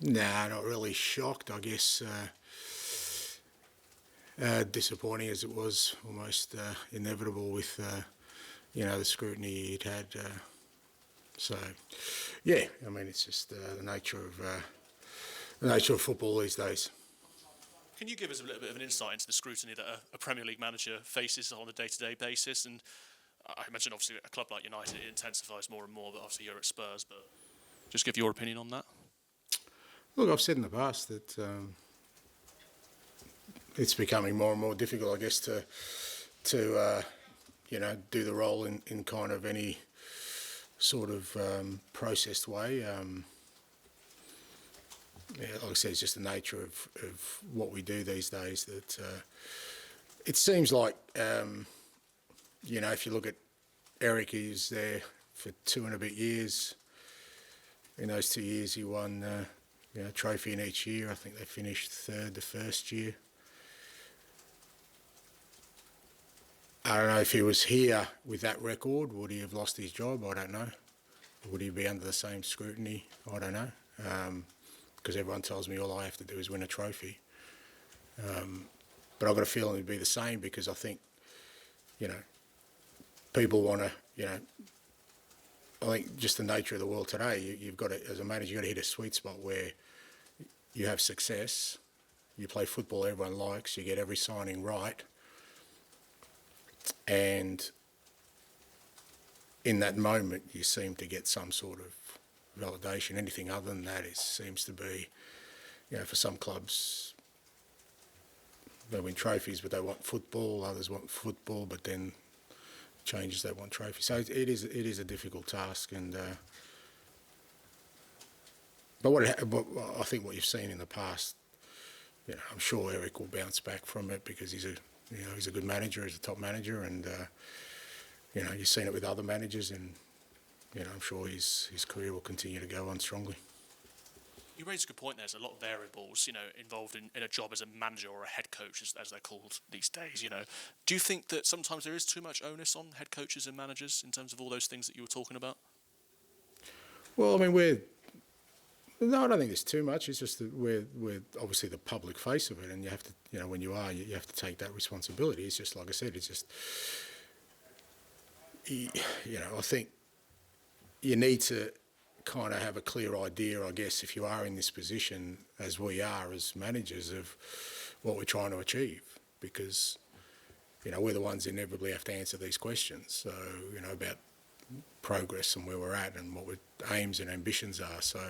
Nah, not really shocked. I guess disappointing as it was, almost inevitable with the scrutiny he'd had. So, yeah, I mean, it's just the nature of football these days. Can you give us a little bit of an insight into the scrutiny that a Premier League manager faces on a day-to-day basis? And I imagine, obviously, a club like United, it intensifies more and more, but obviously you're at Spurs, but just give your opinion on that. Look, I've said in the past that it's becoming more and more difficult, I guess, to do the role in kind of any sort of processed way. Like I said, it's just the nature of what we do these days that it seems like, if you look at Eric, he was there for 2 and a bit years. In those 2 years, he won a trophy in each year. I think they finished third the first year. I don't know if he was here with that record, would he have lost his job? I don't know. Would he be under the same scrutiny? I don't know. Because everyone tells me all I have to do is win a trophy. But I've got a feeling it'd be the same because I think, people want to, I think just the nature of the world today, you've got to, as a manager, you've got to hit a sweet spot where you have success, you play football everyone likes, you get every signing right, and in that moment you seem to get some sort of validation. Anything other than that seems to be, for some clubs, they win trophies but they want football, others want football but then changes, they want trophies. So it is a difficult task, and but I think what you've seen in the past, I'm sure Eric will bounce back from it because he's a good manager, he's a top manager, and you've seen it with other managers, and I'm sure his career will continue to go on strongly. You raised a good point. There's a lot of variables, involved in a job as a manager or a head coach, as they're called these days. Do you think that sometimes there is too much onus on head coaches and managers in terms of all those things that you were talking about? Well, I mean, no, I don't think there's too much. It's just that we're obviously the public face of it, and you have to, when you are, you have to take that responsibility. It's just like I said. It's just, I think you need to kind of have a clear idea, I guess, if you are in this position, as we are as managers, of what we're trying to achieve, because we're the ones that inevitably have to answer these questions. So about progress and where we're at and what our aims and ambitions are. So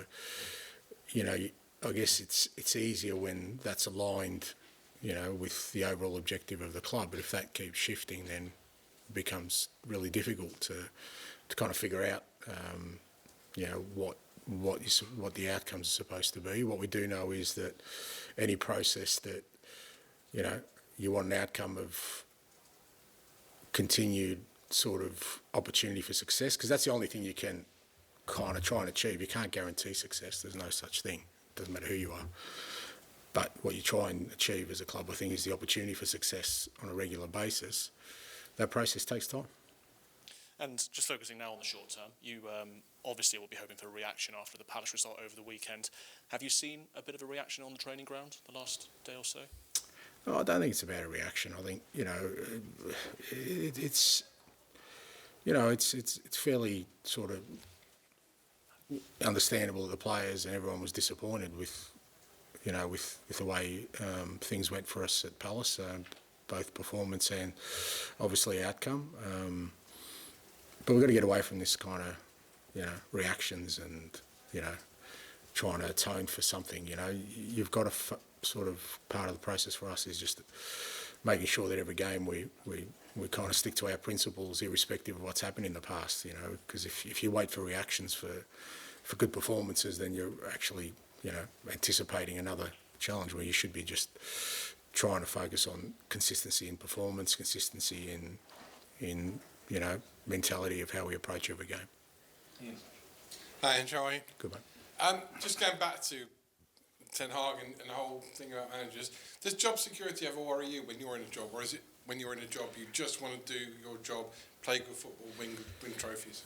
I guess it's easier when that's aligned, with the overall objective of the club. But if that keeps shifting, then it becomes really difficult to kind of figure out. What the outcomes are supposed to be. What we do know is that any process that, you want an outcome of continued sort of opportunity for success, because that's the only thing you can kind of try and achieve. You can't guarantee success. There's no such thing. It doesn't matter who you are. But what you try and achieve as a club, I think, is the opportunity for success on a regular basis. That process takes time. And just focusing now on the short term, you obviously will be hoping for a reaction after the Palace result over the weekend. Have you seen a bit of a reaction on the training ground the last day or so? No, I don't think it's about a reaction. I think it's fairly sort of understandable that the players and everyone was disappointed with the way things went for us at Palace, both performance and obviously outcome. But we've got to get away from this kind of, reactions and, trying to atone for something. You've got to sort of, part of the process for us is just making sure that every game we kind of stick to our principles, irrespective of what's happened in the past. Because if you wait for reactions for good performances, then you're actually, anticipating another challenge where you should be just trying to focus on consistency in performance, consistency in mentality of how we approach every game. Hi, Ange, how are you? Good, mate. Just going back to Ten Hag and the whole thing about managers, does job security ever worry you when you're in a job, or is it when you're in a job you just want to do your job, play good football, win trophies?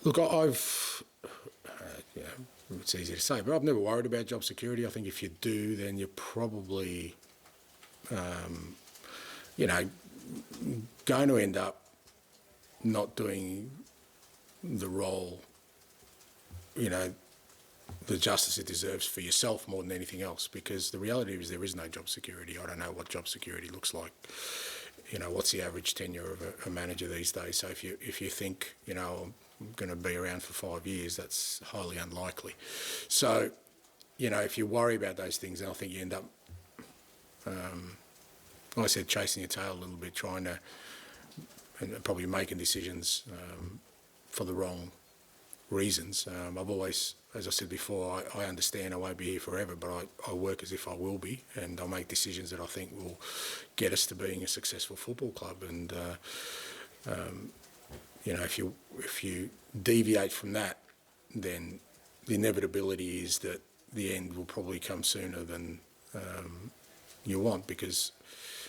Look, I've it's easy to say, but I've never worried about job security. I think if you do, then you're probably, you know, going to end up not doing the role, you know, the justice it deserves for yourself more than anything else, because the reality is there is no job security. I don't know what job security looks like. You know, what's the average tenure of a manager these days? So if you think, you know, I'm going to be around for 5 years, that's highly unlikely. So, you know, if you worry about those things, then I think you end up, like I said, chasing your tail a little bit, trying to, and probably making decisions for the wrong reasons. I've always, as I said before, I understand I won't be here forever, but I work as if I will be, and I'll make decisions that I think will get us to being a successful football club. And you know, if you deviate from that, then the inevitability is that the end will probably come sooner than you want, because,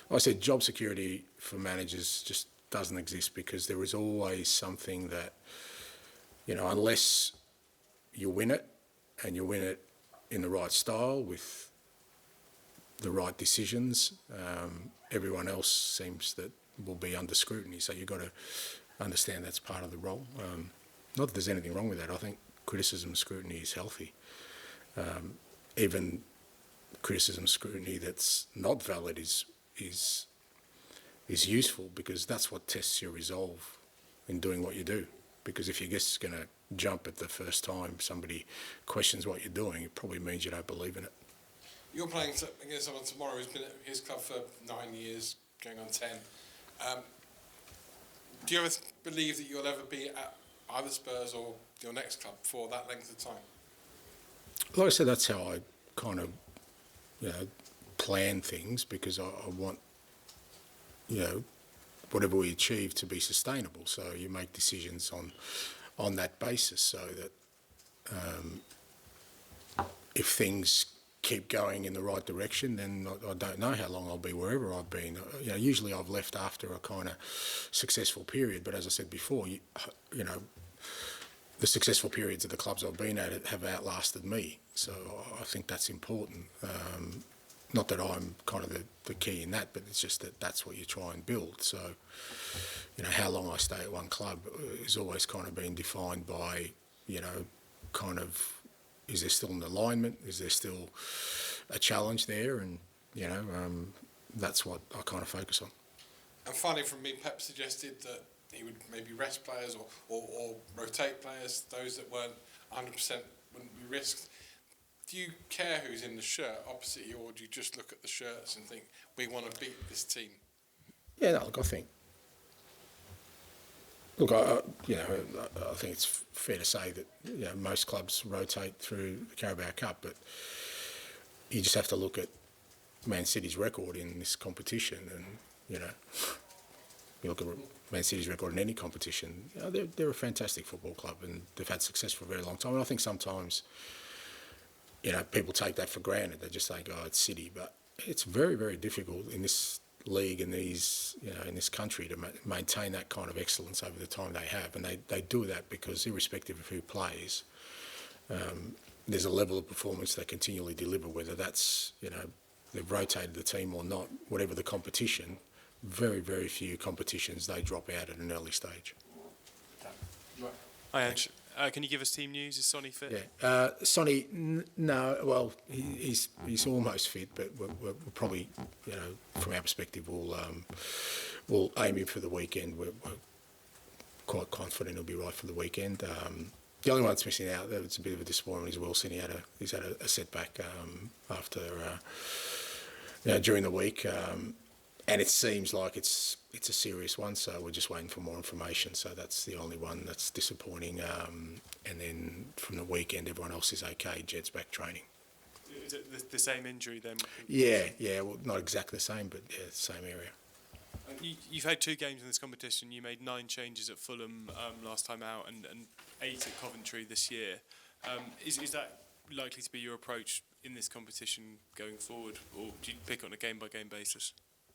like I said, job security for managers just doesn't exist, because there is always something that, you know, unless you win it, and you win it in the right style with the right decisions, everyone else seems that will be under scrutiny. So you've got to understand that's part of the role. Not that there's anything wrong with that. I think criticism and scrutiny is healthy. Even criticism and scrutiny that's not valid is useful, because that's what tests your resolve in doing what you do. Because if you're just going to jump at the first time somebody questions what you're doing, it probably means you don't believe in it. You're playing against someone tomorrow who's been at his club for 9 years, going on 10. Do you ever believe that you'll ever be at either Spurs or your next club for that length of time? Like I said, that's how I kind of, you know, plan things, because I want, you know, whatever we achieve to be sustainable. So you make decisions on that basis, so that if things keep going in the right direction, then I don't know how long I'll be wherever I've been. You know, usually I've left after a kind of successful period, but as I said before, you know, the successful periods of the clubs I've been at have outlasted me. So I think that's important. Not that I'm kind of the key in that, but it's just that that's what you try and build. So, you know, how long I stay at one club is always kind of been defined by, you know, kind of, is there still an alignment? Is there still a challenge there? And, you know, that's what I kind of focus on. And finally, from me, Pep suggested that he would maybe rest players or rotate players, those that weren't 100% wouldn't be risked. Do you care who's in the shirt opposite you, or do you just look at the shirts and think, we want to beat this team? Yeah, no, look, I think, look, you know, I think it's fair to say that, you know, most clubs rotate through the Carabao Cup, but you just have to look at Man City's record in this competition, and, you know, you look at Man City's record in any competition, you know, they're a fantastic football club, and they've had success for a very long time. And I think sometimes, you know, people take that for granted. They just think, oh, it's City, but it's very, very difficult in this league and these, you know, in this country to maintain that kind of excellence over the time they have, and they do that because, irrespective of who plays, there's a level of performance they continually deliver, whether that's, you know, they've rotated the team or not, whatever the competition. Very, very few competitions they drop out at an early stage. Hi, Ange. Can you give us team news? Is Sonny fit? Yeah, Sonny, no. Well, he's almost fit, but we're probably, you know, from our perspective, we'll aim him for the weekend. We're quite confident he'll be right for the weekend. The only one that's missing out, it's a bit of a disappointment, is Wilson. He's had a setback after, you know, during the week. And it seems like it's a serious one, so we're just waiting for more information. So that's the only one that's disappointing. And then from the weekend, everyone else is okay. Jed's back training. Is it the same injury then? Yeah. Well, not exactly the same, but yeah, same area. You've had 2 games in this competition. You made 9 changes at Fulham last time out, and 8 at Coventry this year. Is that likely to be your approach in this competition going forward, or do you pick on a game-by-game basis?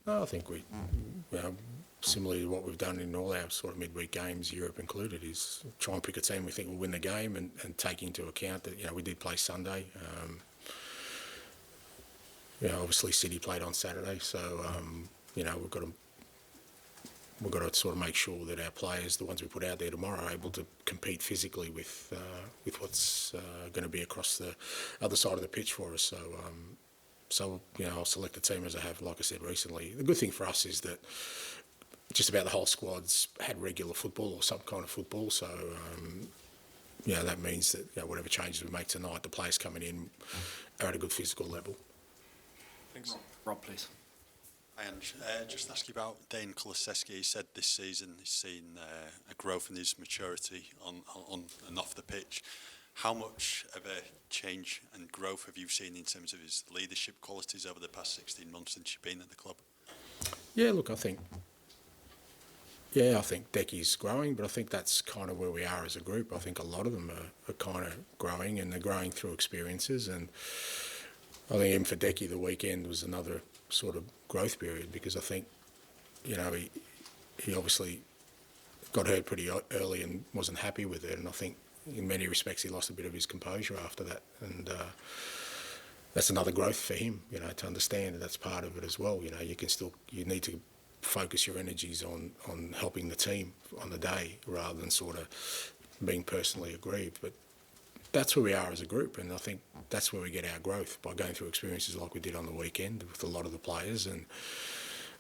No, I think we, you know, similarly to what we've done in all our sort of midweek games, Europe included, is try and pick a team we think will win the game and take into account that, you know, we did play Sunday. You know, obviously City played on Saturday, so you know, we've got to sort of make sure that our players, the ones we put out there tomorrow, are able to compete physically with what's going to be across the other side of the pitch for us. So you know, I'll select the team as I have, like I said recently. The good thing for us is that just about the whole squad's had regular football or some kind of football. So you know, that means that, you know, whatever changes we make tonight, the players coming in are at a good physical level. Thanks. Rob, please. ANGE, just ask you about Dane Kulusevski. He said this season he's seen a growth in his maturity on and off the pitch. How much of a change and growth have you seen in terms of his leadership qualities over the past 16 months since you've been at the club? Yeah, look, I think Decky's growing, but I think that's kind of where we are as a group. I think a lot of them are kind of growing, and they're growing through experiences. And I think even for Decky, the weekend was another sort of growth period, because I think, you know, he obviously got hurt pretty early and wasn't happy with it, and I think in many respects he lost a bit of his composure after that, and that's another growth for him, you know, to understand that that's part of it as well. You know, you need to focus your energies on helping the team on the day rather than sort of being personally aggrieved. But that's where we are as a group, and I think that's where we get our growth, by going through experiences like we did on the weekend with a lot of the players, and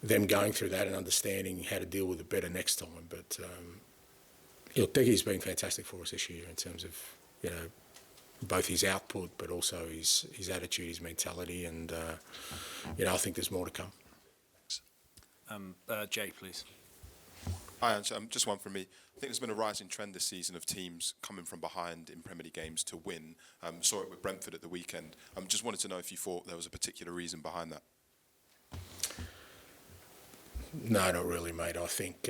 them going through that and understanding how to deal with it better next time. But look, Decky's been fantastic for us this year in terms of, you know, both his output but also his attitude, his mentality, and you know, I think there's more to come. Jay, please. Hi, Ange. Just one from me. I think there's been a rising trend this season of teams coming from behind in Premier League games to win. Saw it with Brentford at the weekend. Just wanted to know if you thought there was a particular reason behind that. No, not really, mate. I think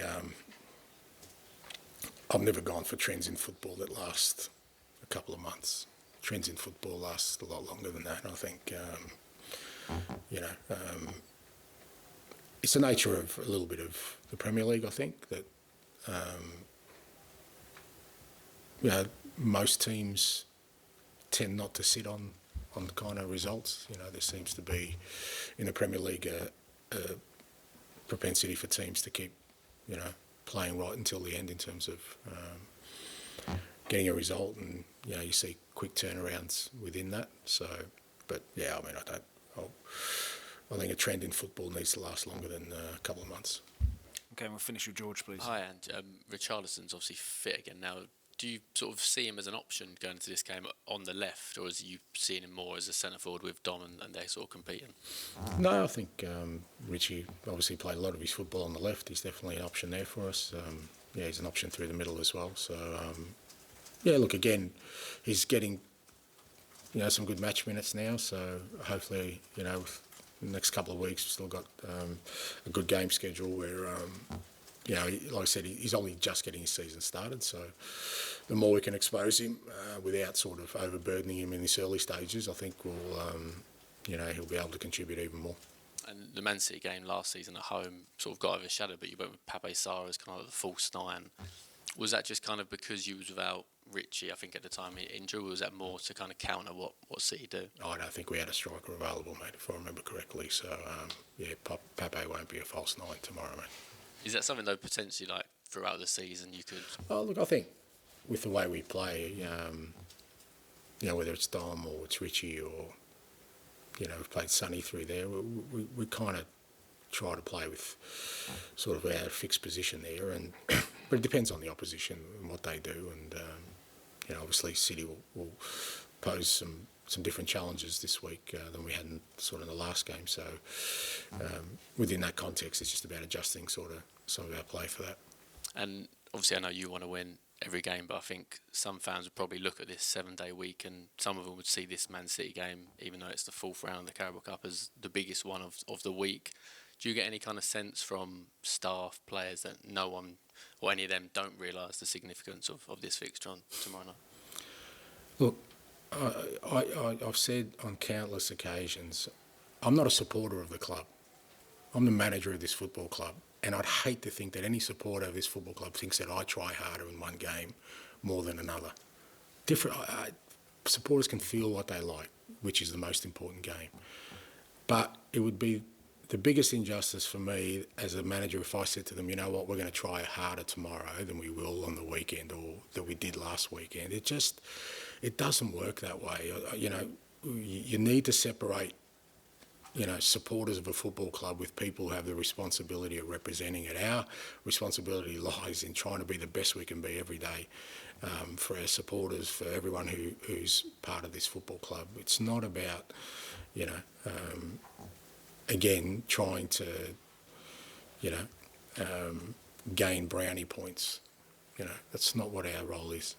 I've never gone for trends in football that last a couple of months. Trends in football last a lot longer than that. And I think, you know, it's the nature of a little bit of the Premier League, I think, that, you know, most teams tend not to sit on the kind of results. You know, there seems to be, in the Premier League, a propensity for teams to keep, you know, playing right until the end in terms of getting a result, and, you know, you see quick turnarounds within that. So, but yeah, I mean, I think a trend in football needs to last longer than a couple of months. Okay, and we'll finish with George, please. Hi, and Richarlison's obviously fit again now. Do you sort of see him as an option going into this game on the left, or is you seeing him more as a centre forward with Dom and they're sort of competing? No, I think Richie obviously played a lot of his football on the left. He's definitely an option there for us. Yeah, he's an option through the middle as well. So, yeah, look, again, he's getting, you know, some good match minutes now. So hopefully, you know, in the next couple of weeks, we've still got a good game schedule where, you know, like I said, he's only just getting his season started. So the more we can expose him without sort of overburdening him in these early stages, I think we'll, you know, he'll be able to contribute even more. And the Man City game last season at home sort of got overshadowed, but you went with Pape Sarr as kind of the false nine. Was that just kind of because you was without Richie, I think at the time he injured, or was that more to kind of counter what City do? I don't think we had a striker available, mate, if I remember correctly. So, yeah, Pape won't be a false nine tomorrow, mate. Is that something, though, potentially, like, throughout the season you could... Oh, look, I think with the way we play, you know, whether it's Dom or it's Richie or, you know, we've played Sonny through there, we kind of try to play with sort of our fixed position there, and but it depends on the opposition and what they do, and you know, obviously City will pose some different challenges this week than we had in sort of the last game. So within that context, it's just about adjusting sort of some of our play for that. And obviously I know you want to win every game, but I think some fans would probably look at this 7-day week, and some of them would see this Man City game, even though it's the fourth round of the Carabao Cup, as the biggest one of the week. Do you get any kind of sense from staff, players, that no one or any of them don't realise the significance of this fixture on tomorrow night? Look, I've said on countless occasions, I'm not a supporter of the club. I'm the manager of this football club, And I'd hate to think that any supporter of this football club thinks that I try harder in one game more than another. Supporters can feel what they like, which is the most important game. But it would be the biggest injustice for me as a manager if I said to them, you know what, we're going to try harder tomorrow than we will on the weekend or that we did last weekend. It doesn't work that way. You know, you need to separate, you know, supporters of a football club with people who have the responsibility of representing it. Our responsibility lies in trying to be the best we can be every day for our supporters, for everyone who's part of this football club. It's not about, you know, again, trying to, you know, gain brownie points. You know, that's not what our role is.